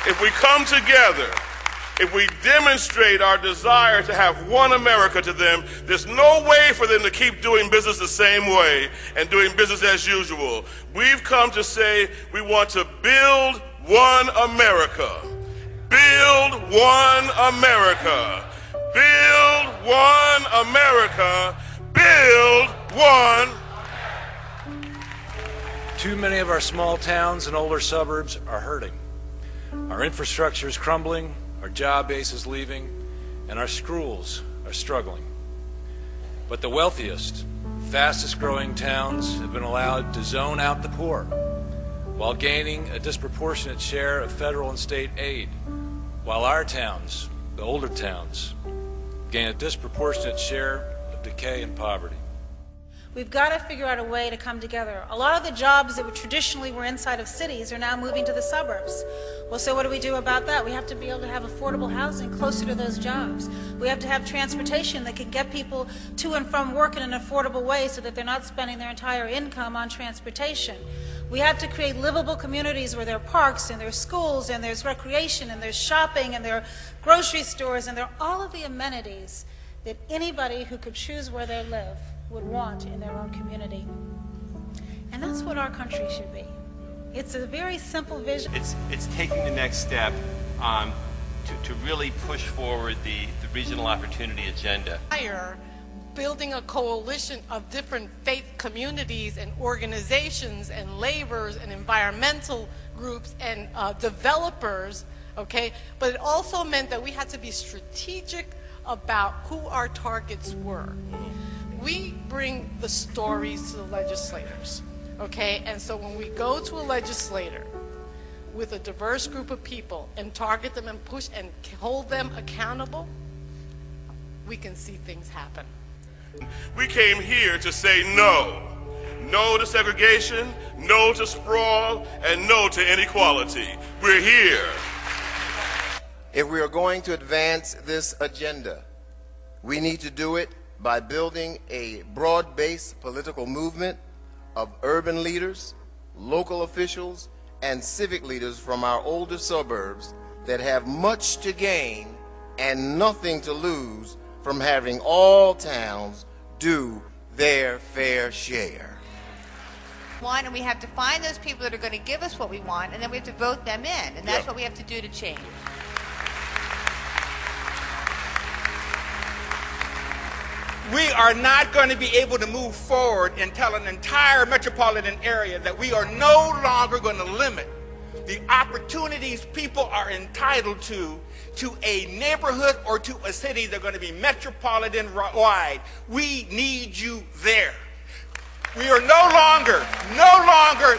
If we come together, if we demonstrate our desire to have one America to them, there's no way for them to keep doing business the same way and doing business as usual. We've come to say we want to build one America. Build one America. Build one America. Build one. Too many of our small towns and older suburbs are hurting. Our infrastructure is crumbling, our job base is leaving, and our schools are struggling. But the wealthiest, fastest growing towns have been allowed to zone out the poor, while gaining a disproportionate share of federal and state aid, while our towns, the older towns, gain a disproportionate share of decay and poverty. We've got to figure out a way to come together. A lot of the jobs that traditionally were inside of cities are now moving to the suburbs. Well, so what do we do about that? We have to be able to have affordable housing closer to those jobs. We have to have transportation that can get people to and from work in an affordable way so that they're not spending their entire income on transportation. We have to create livable communities where there are parks and there's schools and there's recreation and there's shopping and there are grocery stores and there are all of the amenities that anybody who could choose where they live would want in their own community. And that's what our country should be. It's a very simple vision. It's taking the next step to really push forward the regional opportunity agenda. Building a coalition of different faith communities and organizations and laborers and environmental groups and developers, okay? But it also meant that we had to be strategic about who our targets were. We bring the stories to the legislators, okay? And so when we go to a legislator with a diverse group of people and target them and push and hold them accountable, we can see things happen. We came here to say no. No to segregation, no to sprawl, and no to inequality. We're here. If we are going to advance this agenda, we need to do it by building a broad-based political movement of urban leaders, local officials, and civic leaders from our older suburbs that have much to gain and nothing to lose from having all towns do their fair share. And we have to find those people that are going to give us what we want, and then we have to vote them in, and that's what we have to do to change. We are not going to be able to move forward and tell an entire metropolitan area that we are no longer going to limit the opportunities people are entitled to a neighborhood or to a city that are going to be metropolitan-wide. We need you there. We are no longer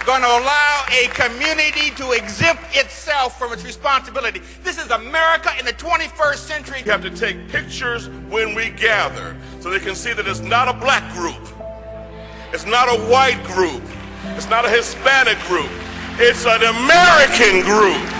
going to allow a community to exempt itself from its responsibility. This is America in the 21st century. We have to take pictures when we gather so they can see that it's not a black group. It's not a white group. It's not a Hispanic group. It's an American group.